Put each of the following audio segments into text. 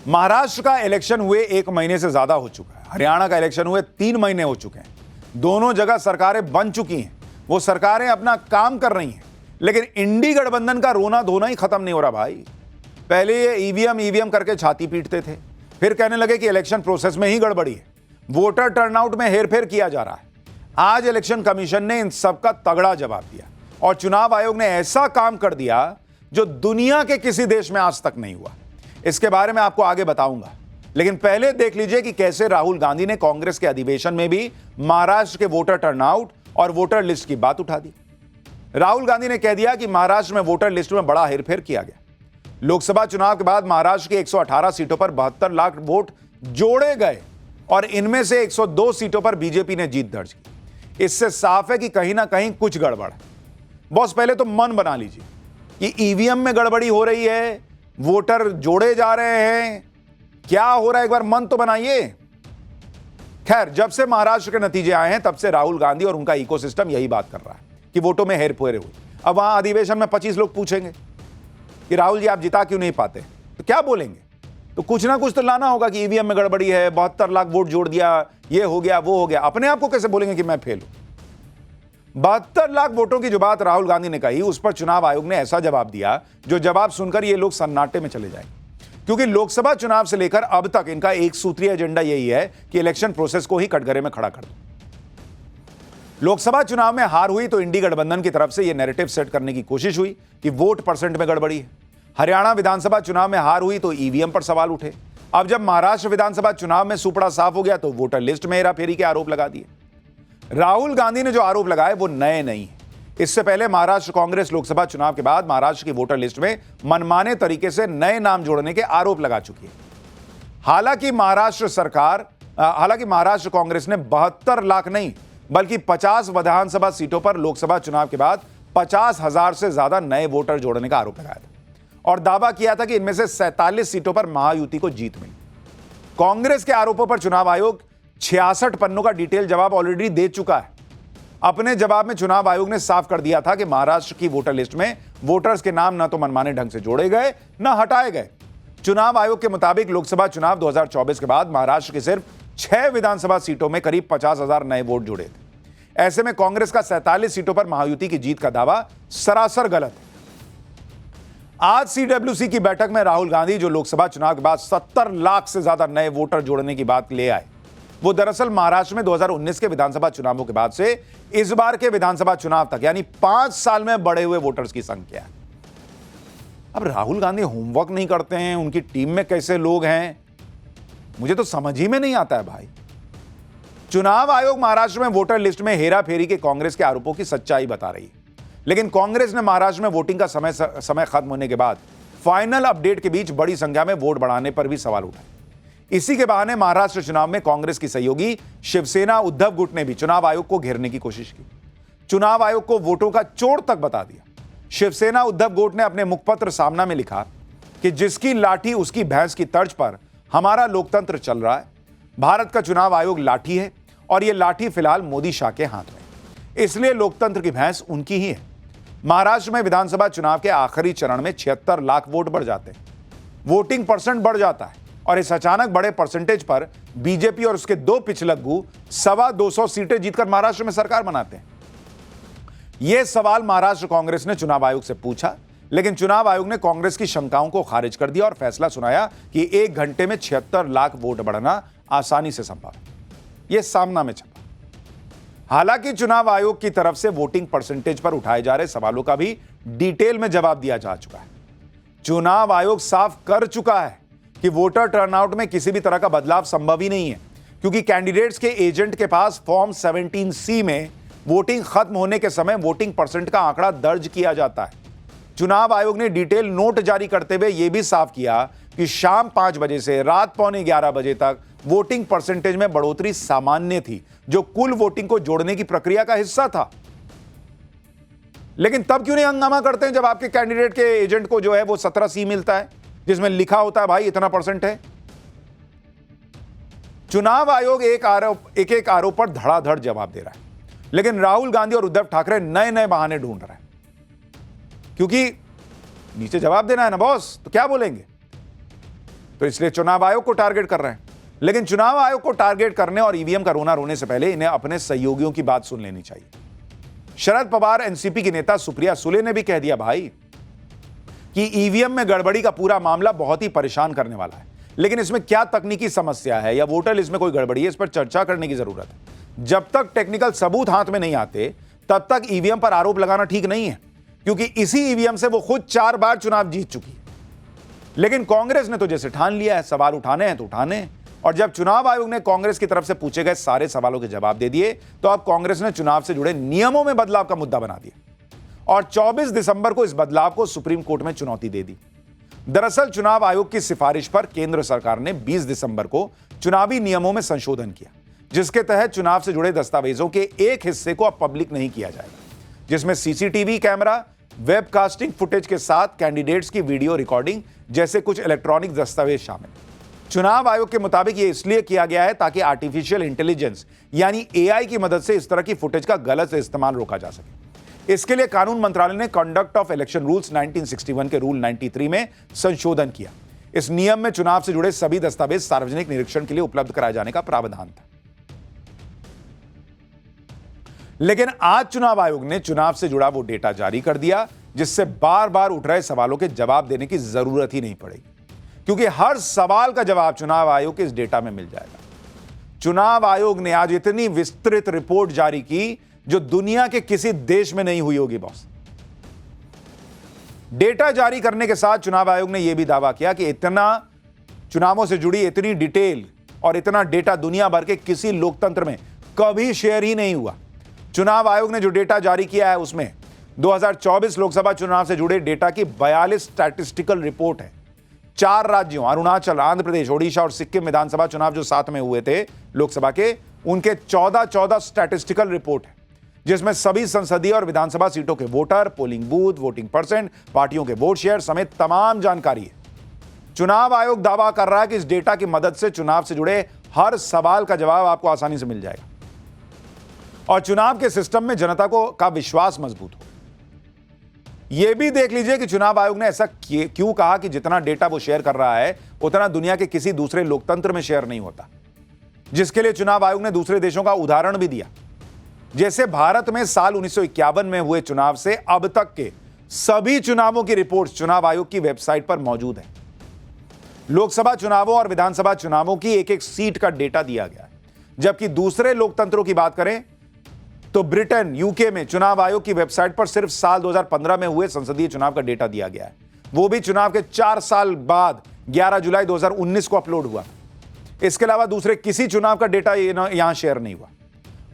महाराष्ट्र का इलेक्शन हुए 1 महीने से ज्यादा हो चुका है। हरियाणा का इलेक्शन हुए 3 महीने हो चुके हैं। दोनों जगह सरकारें बन चुकी हैं, वो सरकारें अपना काम कर रही हैं, लेकिन इंडी गठबंधन का रोना धोना ही खत्म नहीं हो रहा भाई। पहले ये ईवीएम करके छाती पीटते थे, फिर कहने लगे कि इलेक्शन प्रोसेस में ही गड़बड़ी है, वोटर टर्नआउट में हेरफेर किया जा रहा है। आज इलेक्शन कमीशन ने इन सबका तगड़ा जवाब दिया और चुनाव आयोग ने ऐसा काम कर दिया जो दुनिया के किसी देश में आज तक नहीं हुआ। इसके बारे में आपको आगे बताऊंगा, लेकिन पहले देख लीजिए कि कैसे राहुल गांधी ने कांग्रेस के अधिवेशन में भी महाराष्ट्र के वोटर टर्नआउट और वोटर लिस्ट की बात उठा दी। राहुल गांधी ने कह दिया कि महाराष्ट्र में वोटर लिस्ट में बड़ा हेरफेर किया गया। लोकसभा चुनाव के बाद महाराष्ट्र की 118 सीटों पर 72 लाख वोट जोड़े गए और इनमें से 102 सीटों पर बीजेपी ने जीत दर्ज की। इससे साफ है कि कहीं ना कहीं कुछ गड़बड़ है। बॉस, पहले तो मन बना लीजिए कि ईवीएम में गड़बड़ी हो रही है, वोटर जोड़े जा रहे हैं, क्या हो रहा है, एक बार मन तो बनाइए। खैर, जब से महाराष्ट्र के नतीजे आए हैं तब से राहुल गांधी और उनका इकोसिस्टम यही बात कर रहा है कि वोटों में हेरफेर हुई। अब वहां अधिवेशन में 25 लोग पूछेंगे कि राहुल जी आप जिता क्यों नहीं पाते, तो क्या बोलेंगे? तो कुछ ना कुछ तो लाना होगा कि ईवीएम में गड़बड़ी है, 72 लाख वोट जोड़ दिया, ये हो गया वो हो गया। अपने आप को कैसे बोलेंगे कि मैं फेल हूं? 72 लाख वोटों की जो बात राहुल गांधी ने कही, उस पर चुनाव आयोग ने ऐसा जवाब दिया जो जवाब सुनकर ये लोग सन्नाटे में चले जाएंगे, क्योंकि लोकसभा चुनाव से लेकर अब तक इनका एक सूत्रीय एजेंडा यही है कि इलेक्शन प्रोसेस को ही कटघरे में खड़ा कर दो। लोकसभा चुनाव में हार हुई तो इंडी गठबंधन की तरफ से यह नैरेटिव सेट करने की कोशिश हुई कि वोट परसेंट में गड़बड़ी है। हरियाणा विधानसभा चुनाव में हार हुई तो ईवीएम पर सवाल उठे। अब जब महाराष्ट्र विधानसभा चुनाव में सुपड़ा साफ हो गया तो वोटर लिस्ट में हेराफेरी के आरोप लगा दिए। राहुल गांधी ने जो आरोप लगाए वो नए नहीं है। इससे पहले महाराष्ट्र कांग्रेस लोकसभा चुनाव के बाद महाराष्ट्र की वोटर लिस्ट में मनमाने तरीके से नए नाम जोड़ने के आरोप लगा चुकी है। हालांकि महाराष्ट्र कांग्रेस ने 72 लाख नहीं बल्कि 50 विधानसभा सीटों पर लोकसभा चुनाव के बाद 50,000 से ज्यादा नए वोटर जोड़ने का आरोप लगाया था और दावा किया था कि इनमें से 47 सीटों पर महायुति को जीत मिली। कांग्रेस के आरोपों पर चुनाव आयोग 66 पन्नों का डिटेल जवाब ऑलरेडी दे चुका है। अपने जवाब में चुनाव आयोग ने साफ कर दिया था कि महाराष्ट्र की वोटर लिस्ट में वोटर्स के नाम न तो मनमाने ढंग से जोड़े गए न हटाए गए। चुनाव आयोग के मुताबिक लोकसभा चुनाव 2024 के बाद महाराष्ट्र की सिर्फ 6 विधानसभा सीटों में करीब 50,000 नए वोट जुड़े थे। ऐसे में कांग्रेस का 47 सीटों पर महायुति की जीत का दावा सरासर गलत है। आज सीडब्ल्यूसी की बैठक में राहुल गांधी जो लोकसभा चुनाव के बाद 70 लाख से ज्यादा नए वोटर जोड़ने की बात ले आए, वो दरअसल महाराष्ट्र में 2019 के विधानसभा चुनावों के बाद से इस बार के विधानसभा चुनाव तक यानी 5 साल में बढ़े हुए वोटर्स की संख्या है। अब राहुल गांधी होमवर्क नहीं करते हैं, उनकी टीम में कैसे लोग हैं, मुझे तो समझ ही में नहीं आता है भाई। चुनाव आयोग महाराष्ट्र में वोटर लिस्ट में हेराफेरी के कांग्रेस के आरोपों की सच्चाई बता रही है, लेकिन कांग्रेस ने महाराष्ट्र में वोटिंग का समय खत्म होने के बाद फाइनल अपडेट के बीच बड़ी संख्या में वोट बढ़ाने पर भी सवाल उठाए। इसी के बहाने महाराष्ट्र चुनाव में कांग्रेस की सहयोगी शिवसेना उद्धव गुट ने भी चुनाव आयोग को घेरने की कोशिश की। चुनाव आयोग को वोटों का चोर तक बता दिया। शिवसेना उद्धव गुट ने अपने मुखपत्र सामना में लिखा कि जिसकी लाठी उसकी भैंस की तर्ज पर हमारा लोकतंत्र चल रहा है। भारत का चुनाव आयोग लाठी है और यह लाठी फिलहाल मोदी शाह के हाथ में, इसलिए लोकतंत्र की भैंस उनकी ही है। महाराष्ट्र में विधानसभा चुनाव के आखिरी चरण में 76 लाख वोट बढ़ जाते हैं, वोटिंग परसेंट बढ़ जाता है और इस अचानक बड़े परसेंटेज पर बीजेपी और उसके 2 पिछलग्गू 225 सीटें जीतकर महाराष्ट्र में सरकार बनाते हैं। यह सवाल महाराष्ट्र कांग्रेस ने चुनाव आयोग से पूछा, लेकिन चुनाव आयोग ने कांग्रेस की शंकाओं को खारिज कर दिया और फैसला सुनाया कि 1 घंटे में 76 लाख वोट बढ़ना आसानी से संभव है। यह सामना में छपा। हालांकि चुनाव आयोग की तरफ से वोटिंग परसेंटेज पर उठाए जा रहे सवालों का भी डिटेल में जवाब दिया जा चुका है। चुनाव आयोग साफ कर चुका है कि वोटर टर्नआउट में किसी भी तरह का बदलाव संभव ही नहीं है, क्योंकि कैंडिडेट्स के एजेंट के पास फॉर्म 17C में वोटिंग खत्म होने के समय वोटिंग परसेंट का आंकड़ा दर्ज किया जाता है। चुनाव आयोग ने डिटेल नोट जारी करते हुए यह भी साफ किया कि शाम 5 बजे से रात 11:45 बजे तक वोटिंग परसेंटेज में बढ़ोतरी सामान्य थी, जो कुल वोटिंग को जोड़ने की प्रक्रिया का हिस्सा था। लेकिन तब क्यों नहीं हंगामा करते हैं जब आपके कैंडिडेट के एजेंट को जो है वो 17C मिलता है, जिसमें लिखा होता है भाई इतना परसेंट है। चुनाव आयोग एक एक आरोप पर धड़ाधड़ जवाब दे रहा है, लेकिन राहुल गांधी और उद्धव ठाकरे नए नए बहाने ढूंढ रहे हैं, क्योंकि नीचे जवाब देना है ना बॉस, तो क्या बोलेंगे। तो इसलिए चुनाव आयोग को टारगेट कर रहे हैं। लेकिन चुनाव आयोग को टारगेट करने और ईवीएम का रोना रोने से पहले इन्हें अपने सहयोगियों की बात सुन लेनी चाहिए। शरद पवार, एनसीपी की नेता सुप्रिया सुले ने भी कह दिया भाई कि ईवीएम में गड़बड़ी का पूरा मामला बहुत ही परेशान करने वाला है, लेकिन इसमें क्या तकनीकी समस्या है या वोटर लिस्ट में कोई गड़बड़ी है, इस पर चर्चा करने की जरूरत है। जब तक टेक्निकल सबूत हाथ में नहीं आते तब तक ईवीएम पर आरोप लगाना ठीक नहीं है, क्योंकि इसी ईवीएम से वो खुद 4 बार चुनाव जीत चुकी है। लेकिन कांग्रेस ने तो जैसे ठान लिया है, सवाल उठाने हैं तो उठाने हैं। और जब चुनाव आयोग ने कांग्रेस की तरफ से पूछे गए सारे सवालों के जवाब दे दिए तो अब कांग्रेस ने चुनाव से जुड़े नियमों में बदलाव का मुद्दा बना दिया और 24 दिसंबर को इस बदलाव को सुप्रीम कोर्ट में चुनौती दे दी। दरअसल चुनाव आयोग की सिफारिश पर केंद्र सरकार ने 20 दिसंबर को चुनावी नियमों में संशोधन किया, जिसके तहत चुनाव से जुड़े दस्तावेजों के एक हिस्से को अब पब्लिक नहीं किया जाएगा, जिसमें सीसीटीवी कैमरा, वेबकास्टिंग फुटेज के साथ कैंडिडेट्स की वीडियो रिकॉर्डिंग जैसे कुछ इलेक्ट्रॉनिक दस्तावेज शामिल। चुनाव आयोग के मुताबिक यह इसलिए किया गया है ताकि आर्टिफिशियल इंटेलिजेंस यानी एआई की मदद से इस तरह की फुटेज का गलत इस्तेमाल रोका जा सके। इसके लिए कानून मंत्रालय ने कंडक्ट ऑफ इलेक्शन रूल्स 1961 के रूल 93 में संशोधन किया। इस नियम में चुनाव से जुड़े सभी दस्तावेज सार्वजनिक निरीक्षण के लिए उपलब्ध कराए जाने का प्रावधान था। लेकिन आज चुनाव आयोग ने चुनाव से जुड़ा वो डेटा जारी कर दिया, जिससे बार बार उठ रहे सवालों के जवाब देने की जरूरत ही नहीं पड़ेगी, क्योंकि हर सवाल का जवाब चुनाव आयोग के इस डेटा में मिल जाएगा। चुनाव आयोग ने आज इतनी विस्तृत रिपोर्ट जारी की जो दुनिया के किसी देश में नहीं हुई होगी बॉस। डेटा जारी करने के साथ चुनाव आयोग ने यह भी दावा किया कि इतना चुनावों से जुड़ी इतनी डिटेल और इतना डेटा दुनिया भर के किसी लोकतंत्र में कभी शेयर ही नहीं हुआ। चुनाव आयोग ने जो डेटा जारी किया है उसमें 2024 लोकसभा चुनाव से जुड़े डेटा की 42 स्टैटिस्टिकल रिपोर्ट है। 4 राज्यों अरुणाचल, आंध्र प्रदेश, ओडिशा और सिक्किम विधानसभा चुनाव जो साथ में हुए थे लोकसभा के, उनके 14 स्टैटिस्टिकल रिपोर्ट है, जिसमें सभी संसदीय और विधानसभा सीटों के voter, polling booth, voting percent, पार्टियों के वोट शेयर समेत तमाम जानकारी है। चुनाव आयोग दावा कर रहा है कि इस डेटा की मदद से चुनाव से जुड़े हर सवाल का जवाब आपको आसानी से मिल जाएगा और चुनाव के सिस्टम में जनता का विश्वास मजबूत हो। यह भी देख लीजिए कि चुनाव आयोग ने ऐसा क्यों कहा कि जितना डेटा वो शेयर कर रहा है उतना दुनिया के किसी दूसरे लोकतंत्र में शेयर नहीं होता, जिसके लिए चुनाव आयोग ने दूसरे देशों का उदाहरण भी दिया। जैसे भारत में साल 1951 में हुए चुनाव से अब तक के सभी चुनावों की रिपोर्ट चुनाव आयोग की वेबसाइट पर मौजूद है। लोकसभा चुनावों और विधानसभा चुनावों की एक एक सीट का डेटा दिया गया है। जबकि दूसरे लोकतंत्रों की बात करें तो ब्रिटेन, यूके में चुनाव आयोग की वेबसाइट पर सिर्फ साल 2015 में हुए संसदीय चुनाव का डेटा दिया गया है। वो भी चुनाव के 4 साल बाद 11 जुलाई 2019 को अपलोड हुआ। इसके अलावा दूसरे किसी चुनाव का डेटा यहां शेयर नहीं हुआ।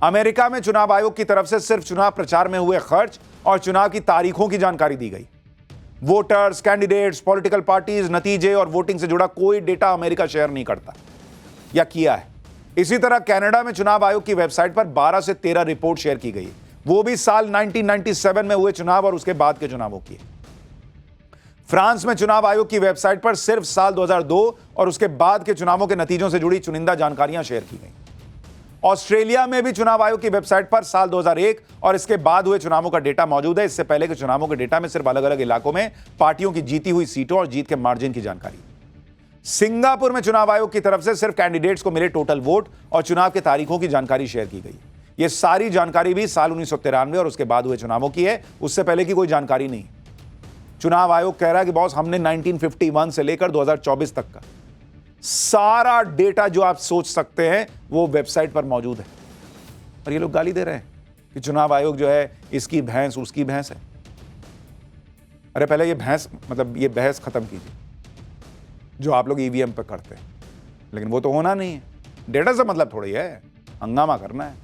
अमेरिका में चुनाव आयोग की तरफ से सिर्फ चुनाव प्रचार में हुए खर्च और चुनाव की तारीखों की जानकारी दी गई। वोटर्स, कैंडिडेट्स, पॉलिटिकल पार्टीज, नतीजे और वोटिंग से जुड़ा कोई डेटा अमेरिका शेयर नहीं करता या किया है। इसी तरह कनाडा में चुनाव आयोग की वेबसाइट पर 12 से 13 रिपोर्ट शेयर की गई, वो भी साल 1997 में हुए चुनाव और उसके बाद के चुनावों की। फ्रांस में चुनाव आयोग की वेबसाइट पर सिर्फ साल 2002 और उसके बाद के चुनावों के नतीजों से जुड़ी चुनिंदा जानकारियां शेयर की गई। ऑस्ट्रेलिया में भी चुनाव आयोग की वेबसाइट पर साल 2001 और इसके बाद हुए चुनावों का डेटा मौजूद है। इससे पहले के चुनावों के डेटा में सिर्फ अलग अलग इलाकों में पार्टियों की जीती हुई सीटों और जीत के मार्जिन की जानकारी। सिंगापुर में चुनाव आयोग की तरफ से सिर्फ कैंडिडेट्स को मिले टोटल वोट और चुनाव के तारीखों की जानकारी शेयर की गई। यह सारी जानकारी भी साल 1993 और उसके बाद हुए चुनावों की है, उससे पहले की कोई जानकारी नहीं। चुनाव आयोग कह रहा है कि बॉस हमने 1951 से लेकर 2024 तक का सारा डेटा जो आप सोच सकते हैं वो वेबसाइट पर मौजूद है। और ये लोग गाली दे रहे हैं कि चुनाव आयोग जो है इसकी भैंस उसकी भैंस है। अरे पहले ये भैंस मतलब ये बहस खत्म कीजिए जो आप लोग ईवीएम पे करते हैं, लेकिन वो तो होना नहीं है। डेटा से मतलब थोड़ी है, हंगामा करना है।